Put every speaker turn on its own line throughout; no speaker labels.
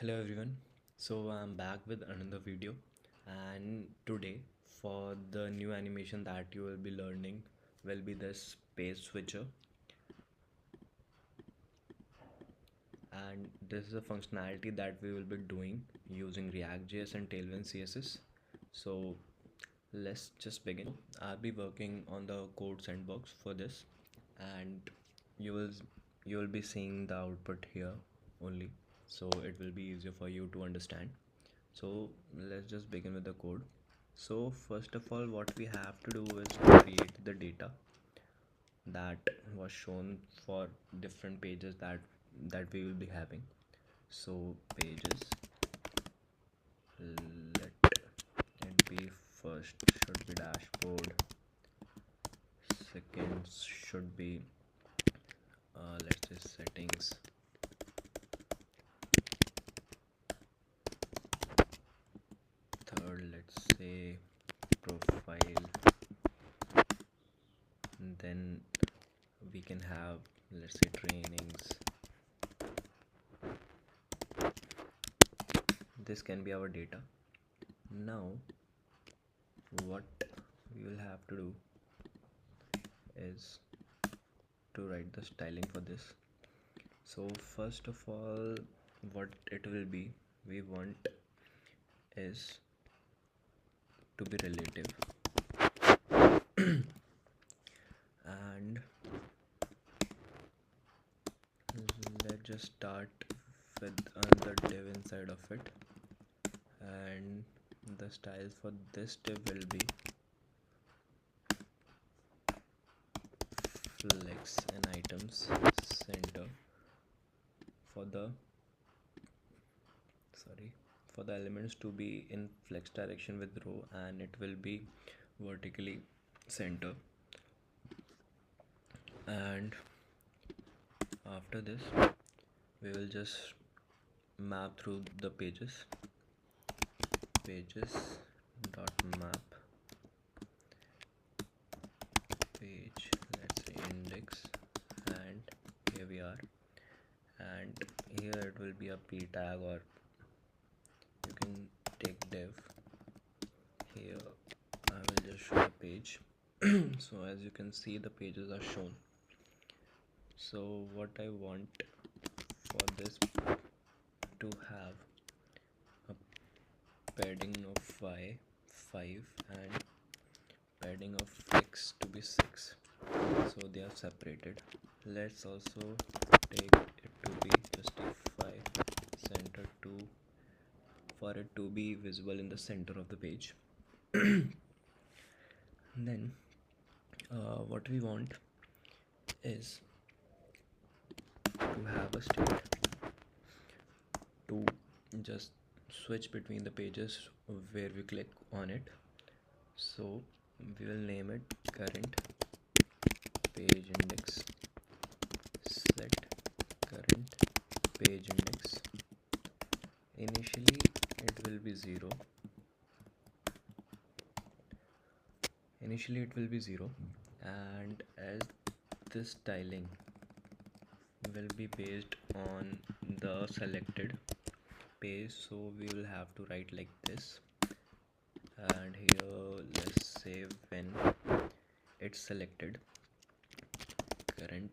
Hello everyone. So I'm back with another video, and today for the new animation that you will be learning will be this page switcher, and this is a functionality that we will be doing using React.js and Tailwind CSS. So let's just begin. I'll be working on the code sandbox for this, and you will you will be seeing the output here only, so it will be easier for you to understand. So let's just begin with the code. So first of all, what we have to do is to create the data that was shown for different pages that we will be having. So pages, let it be first should be dashboard, second should be let's say settings, third let's say profile, then we can have, let's say, trainings. This can be our data. Now what we will have to do is to write the styling for this. So first of all, what it will be, we want is to be relative and let's just start with the div inside of it, and the styles for this div will be flex and items center for the elements to be in flex direction with row, and it will be vertically center. And after this we will just map through the pages dot map page, let's say index, and here we are, and here it will be a p tag, or you can take div. Here I will just show the page. So as you can see, the pages are shown. So what I want for this to have a padding of y 5 and padding of x to be 6, so they are separated. Let's also take it to be justify center to for it to be visible in the center of the page. Then what we want is to have a state to just switch between the pages where we click on it. So we will name it current page index, set current page index. Initially it will be 0. And as this styling will be based on the selected page, so we will have to write like this. And here let's say when it's selected, current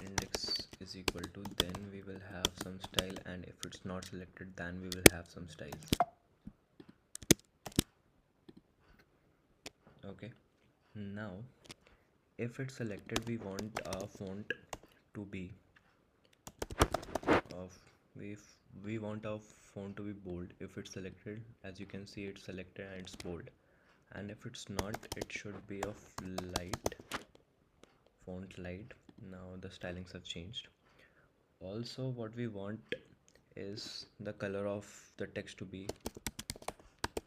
index is equal to, then we will have some style, and if it's not selected, then we will have some styles. Okay, now if it's selected, we want our font to be of we want our font to be bold. If it's selected, as you can see, it's selected and it's bold. And if it's not, it should be of light, font light. Now the stylings have changed. Also, what we want is the color of the text to be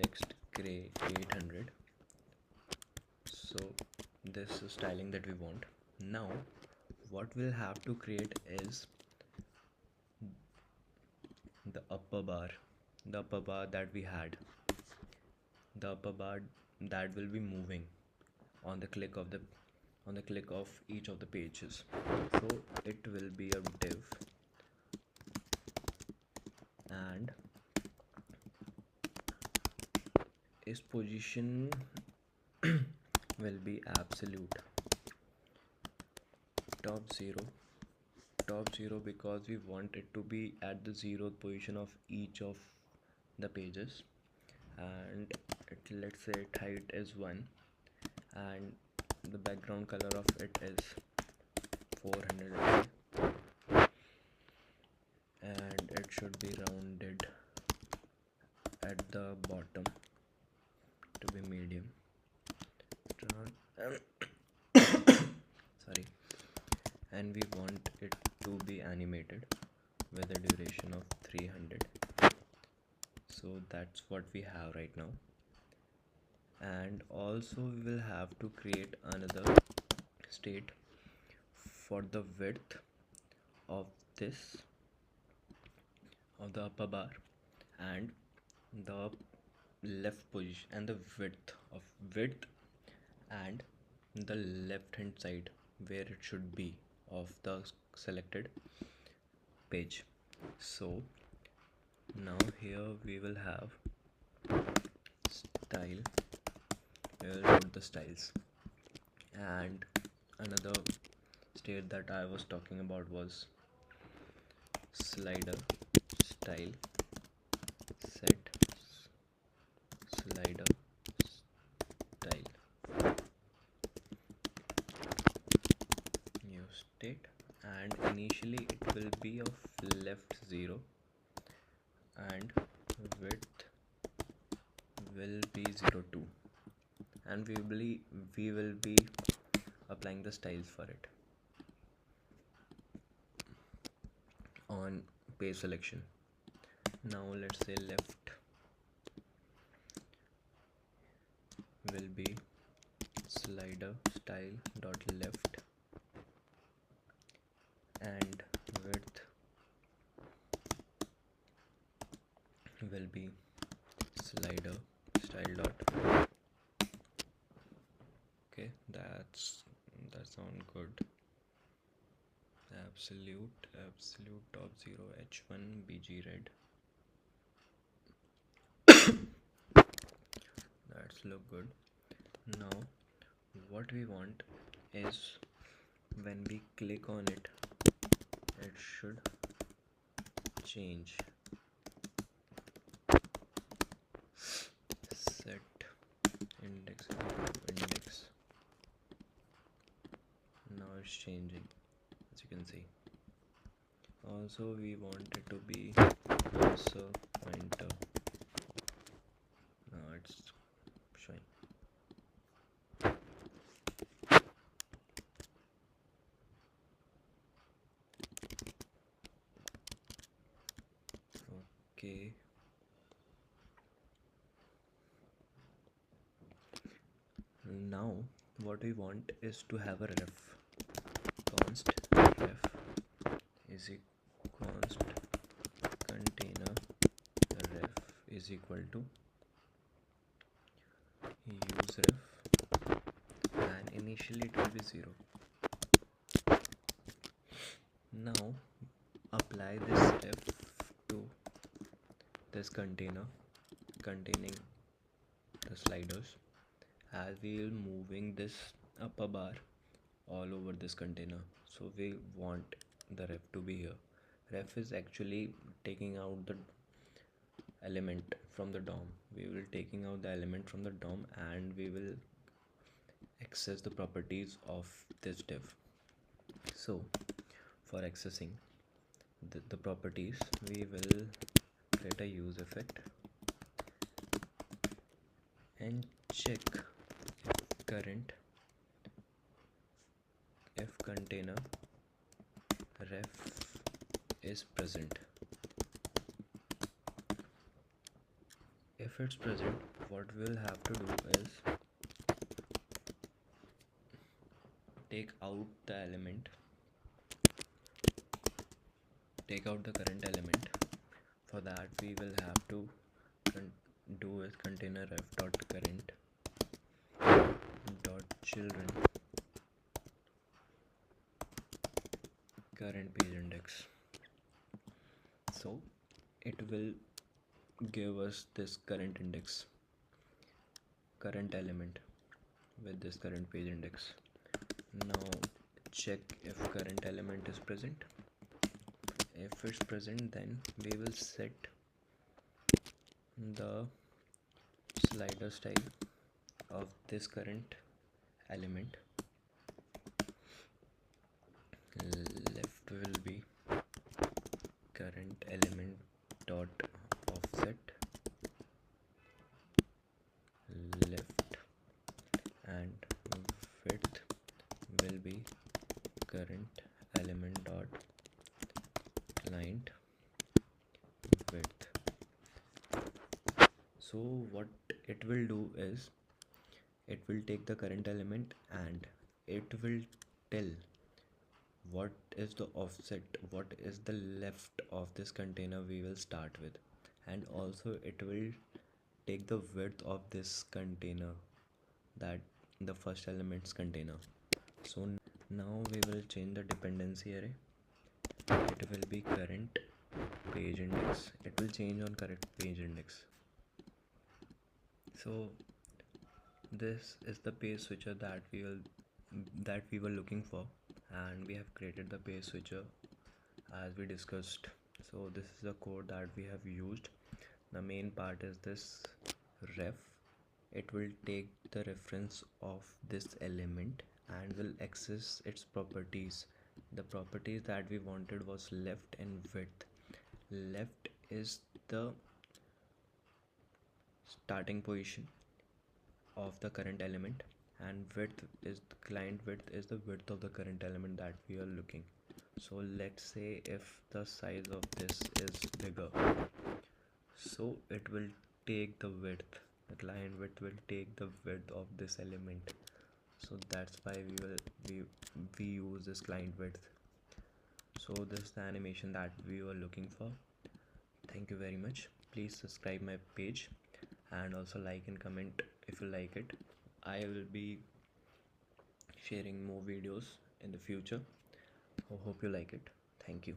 text gray 800. So this is styling that we want. Now what we'll have to create is the upper bar that we had, the upper bar that will be moving on the click of each of the pages. So it will be a div is position will be absolute top 0 because we want it to be at the 0th position of each of the pages, and let's say its height is 1 and the background color of it is 400 and it should be rounded at the bottom to be medium. Sorry. And we want it to be animated with a duration of 300. So that's what we have right now. And also we will have to create another state for the width of this of the upper bar and the left position and the width and the left hand side where it should be of the selected page. So now here we will have style, we will put the styles, and another state that I was talking about was slider style set slider style new state, and initially it will be of left 0 and width will be 02, and we will be applying the styles for it on page selection. Now let's say left will be slider style dot left and width will be slider style dot. Okay, that sound good. Absolute top 0 h1 bg red. That's look good. Now what we want is when we click on it, it should change. Set index index. Now it's changing, as you can see. Also we want it to be cursor pointer. Now it's showing. Okay. Now what we want is to have a ref. Const ref is const container ref is equal to use ref, and initially it will be 0. Now apply this ref to this container containing the sliders, as we will moving this upper bar all over this container. So we want the ref to be here. Ref is actually taking out the element from the DOM. We will taking out the element from the DOM and we will access the properties of this div. So for accessing the properties, we will create a use effect and check if container ref is present. If it's present, what we'll have to do is take out the current element. For that we will have to do is container ref dot current dot children current page index. So it will give us this current index, current element with this current page index. Now check if current element is present. If it's present, then we will set the slider style of this current element. Left will be current element dot offset left, and width will be current element dot client width. So what it will do is it will take the current element and it will tell what is the offset, what is the left of this container we will start with, and also it will take the width of this container, that the first element's container. So now we will change the dependency array. It will be current page index. It will change on current page index. So this is the page switcher that we were looking for, and we have created the page switcher as we discussed. So this is the code that we have used. The main part is this ref. It will take the reference of this element and will access its properties. The properties that we wanted was left and width. Left is the starting position of the current element, and width is the client width is the width of the current element that we are looking. So let's say if the size of this is bigger, so it will take the width, the client width will take the width of this element. So that's why we use this client width. So this is the animation that we were looking for. Thank you very much. Please subscribe my page and also like and comment if you like it. I will be sharing more videos in the future. Hope you like it. Thank you.